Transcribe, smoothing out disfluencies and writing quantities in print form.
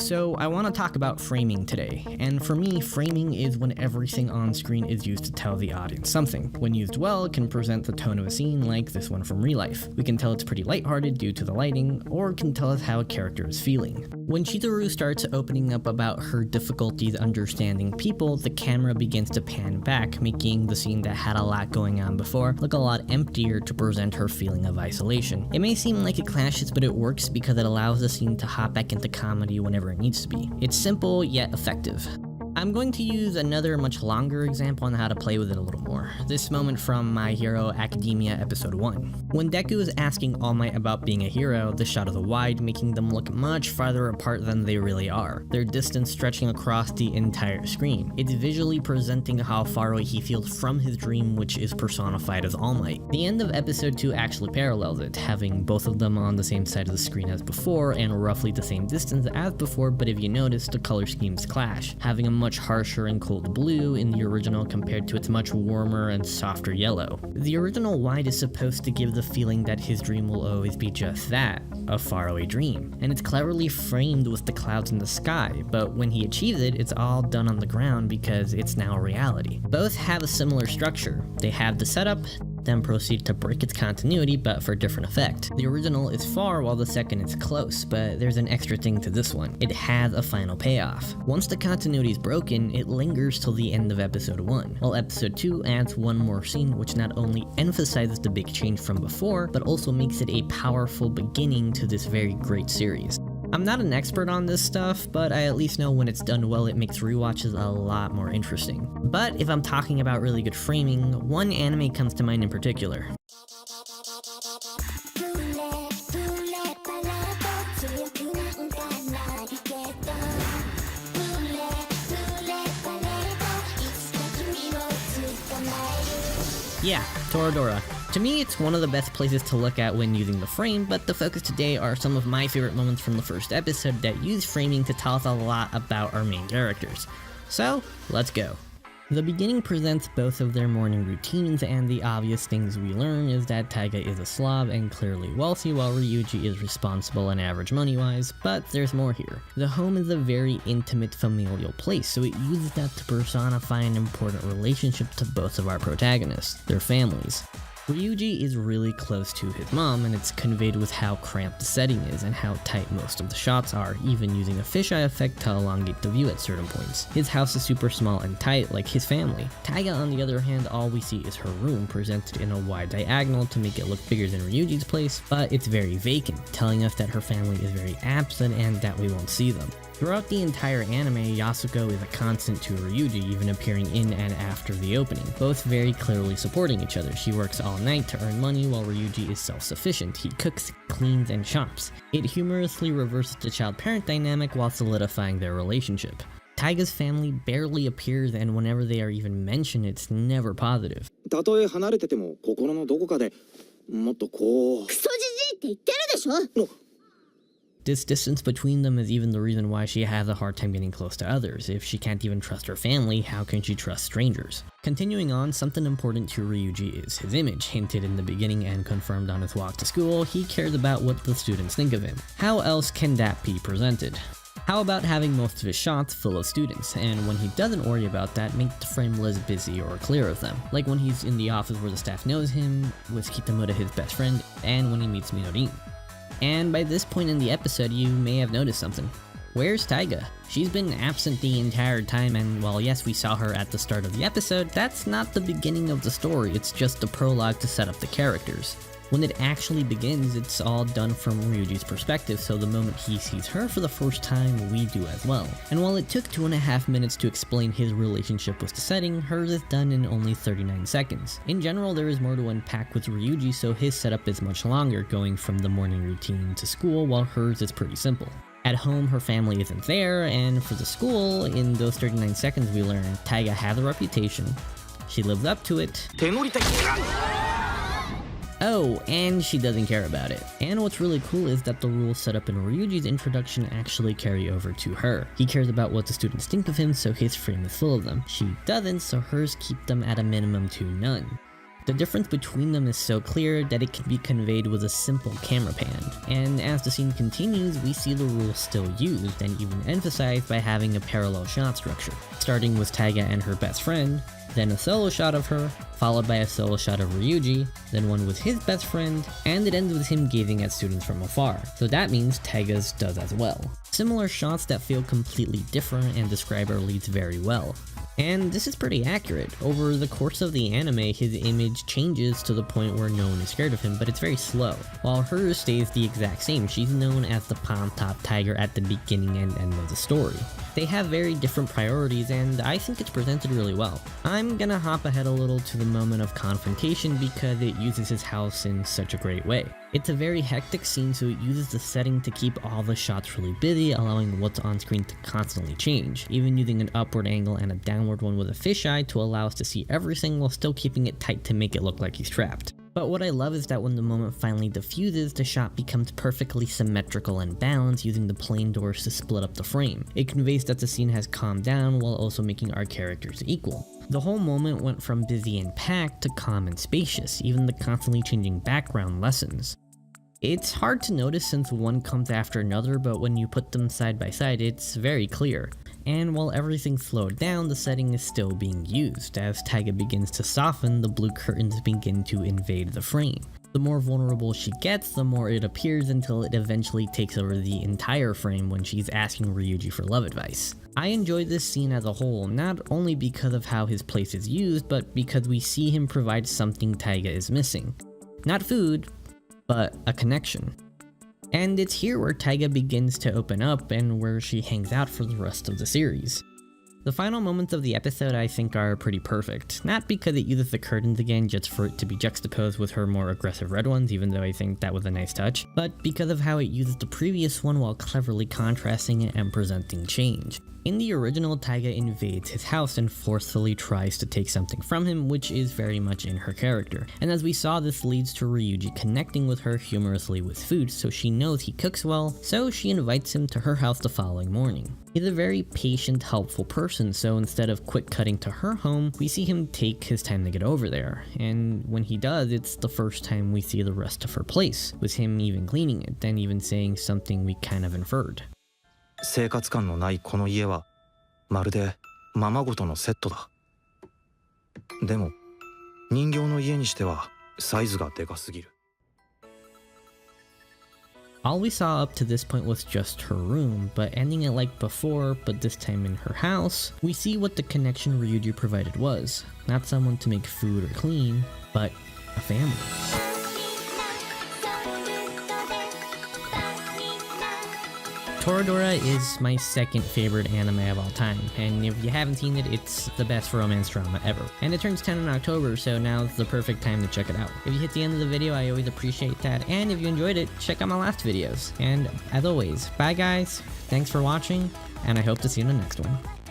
So I want to talk about framing today, and for me, framing is when everything on screen is used to tell the audience something. When used well, it can present the tone of a scene like this one from real life. We can tell it's pretty lighthearted due to the lighting, or it can tell us how a character is feeling. When Chizuru starts opening up about her difficulties understanding people, the camera begins to pan back, making the scene that had a lot going on before look a lot emptier to present her feeling of isolation. It may seem like it clashes, but it works because it allows the scene to hop back into comedy whenever it needs to be. It's simple yet effective. I'm going to use another much longer example on how to play with it a little more. This moment from My Hero Academia episode 1. When Deku is asking All Might about being a hero, the shot is wide, making them look much farther apart than they really are, their distance stretching across the entire screen. It's visually presenting how far away he feels from his dream, which is personified as All Might. The end of episode 2 actually parallels it, having both of them on the same side of the screen as before and roughly the same distance as before, but if you notice, the color schemes clash, having a much harsher and cold blue in the original compared to its much warmer and softer yellow. The original wide is supposed to give the feeling that his dream will always be just that, a faraway dream, and it's cleverly framed with the clouds in the sky, but when he achieves it, it's all done on the ground because it's now a reality. Both have a similar structure. They have the setup, then proceed to break its continuity, but for different effect. The original is far while the second is close, but there's an extra thing to this one. It has a final payoff. Once the continuity is broken, it lingers till the end of episode 1, while episode 2 adds one more scene which not only emphasizes the big change from before, but also makes it a powerful beginning to this very great series. I'm not an expert on this stuff, but I at least know when it's done well it makes rewatches a lot more interesting. But if I'm talking about really good framing, one anime comes to mind in particular. Yeah, Toradora. To me, it's one of the best places to look at when using the frame, but the focus today are some of my favorite moments from the first episode that use framing to tell us a lot about our main characters. So, let's go. The beginning presents both of their morning routines, and the obvious things we learn is that Taiga is a Slav and clearly wealthy, while Ryuji is responsible and average money-wise, but there's more here. The home is a very intimate familial place, so it uses that to personify an important relationship to both of our protagonists, their families. Ryuji is really close to his mom, and it's conveyed with how cramped the setting is and how tight most of the shots are, even using a fisheye effect to elongate the view at certain points. His house is super small and tight, like his family. Taiga, on the other hand, all we see is her room, presented in a wide diagonal to make it look bigger than Ryuji's place, but it's very vacant, telling us that her family is very absent and that we won't see them. Throughout the entire anime, Yasuko is a constant to Ryuji, even appearing in and after the opening, both very clearly supporting each other. She works all night to earn money while Ryuji is self-sufficient. He cooks, cleans, and shops. It humorously reverses the child-parent dynamic while solidifying their relationship. Taiga's family barely appears, and whenever they are even mentioned, it's never positive. たとえ離れてても心のどこかでもっとこうクソじじいって言ってるでしょ This distance between them is even the reason why she has a hard time getting close to others. If she can't even trust her family, how can she trust strangers? Continuing on, something important to Ryuji is his image. Hinted in the beginning and confirmed on his walk to school, he cares about what the students think of him. How else can that be presented? How about having most of his shots full of students, and when he doesn't worry about that, make the frame less busy or clear of them, like when he's in the office where the staff knows him, with Kitamura his best friend, and when he meets Minorin. And by this point in the episode, you may have noticed something. Where's Taiga? She's been absent the entire time, and while yes, we saw her at the start of the episode, that's not the beginning of the story, it's just the prologue to set up the characters. When it actually begins, it's all done from Ryuji's perspective, so the moment he sees her for the first time, we do as well. And while it took 2.5 minutes to explain his relationship with the setting, hers is done in only 39 seconds. In general, there is more to unpack with Ryuji, so his setup is much longer, going from the morning routine to school, while hers is pretty simple. At home, her family isn't there, and for the school, in those 39 seconds we learn Taiga has a reputation, she lives up to it, oh, and she doesn't care about it. And what's really cool is that the rules set up in Ryuji's introduction actually carry over to her. He cares about what the students think of him, so his frame is full of them. She doesn't, so hers keep them at a minimum to none. The difference between them is so clear that it can be conveyed with a simple camera pan, and as the scene continues, we see the rules still used and even emphasized by having a parallel shot structure, starting with Taiga and her best friend, then a solo shot of her, followed by a solo shot of Ryuji, then one with his best friend, and it ends with him gazing at students from afar, so that means Taiga's does as well. Similar shots that feel completely different and describe our leads very well. And this is pretty accurate. Over the course of the anime, his image changes to the point where no one is scared of him, but it's very slow, while hers stays the exact same. She's known as the Palm Top Tiger at the beginning and end of the story. They have very different priorities, and I think it's presented really well. I'm gonna hop ahead a little to the moment of confrontation because it uses his house in such a great way. It's a very hectic scene, so it uses the setting to keep all the shots really busy, allowing what's on screen to constantly change, even using an upward angle and a downward one with a fisheye to allow us to see everything while still keeping it tight to make it look like he's trapped. But what I love is that when the moment finally diffuses, the shot becomes perfectly symmetrical and balanced, using the plane doors to split up the frame. It conveys that the scene has calmed down while also making our characters equal. The whole moment went from busy and packed to calm and spacious, even the constantly changing background lessens. It's hard to notice since one comes after another, but when you put them side by side, it's very clear. And while everything slowed down, the setting is still being used. As Taiga begins to soften, the blue curtains begin to invade the frame. The more vulnerable she gets, the more it appears until it eventually takes over the entire frame when she's asking Ryuji for love advice. I enjoy this scene as a whole, not only because of how his place is used, but because we see him provide something Taiga is missing. Not food, but a connection. And it's here where Taiga begins to open up and where she hangs out for the rest of the series. The final moments of the episode I think are pretty perfect, not because it uses the curtains again just for it to be juxtaposed with her more aggressive red ones, even though I think that was a nice touch, but because of how it uses the previous one while cleverly contrasting it and presenting change. In the original, Taiga invades his house and forcefully tries to take something from him, which is very much in her character. And as we saw, this leads to Ryuji connecting with her humorously with food, so she knows he cooks well, so she invites him to her house the following morning. He's a very patient, helpful person, so instead of quick cutting to her home, we see him take his time to get over there. And when he does, it's the first time we see the rest of her place, with him even cleaning it, and even saying something we kind of inferred. 生活感のないこの家はまるでままごとのセットだ。でも人形の家にしてはサイズがでかすぎる。 All we saw up to this point was just her room, but ending it like before, but this time in her house, we see what the connection Ryuji provided was. Not someone to make food or clean, but a family. Toradora is my second favorite anime of all time, and if you haven't seen it, it's the best romance drama ever. And it turns 10 in October, so now's the perfect time to check it out. If you hit the end of the video, I always appreciate that, and if you enjoyed it, check out my last videos. And as always, bye guys, thanks for watching, and I hope to see you in the next one.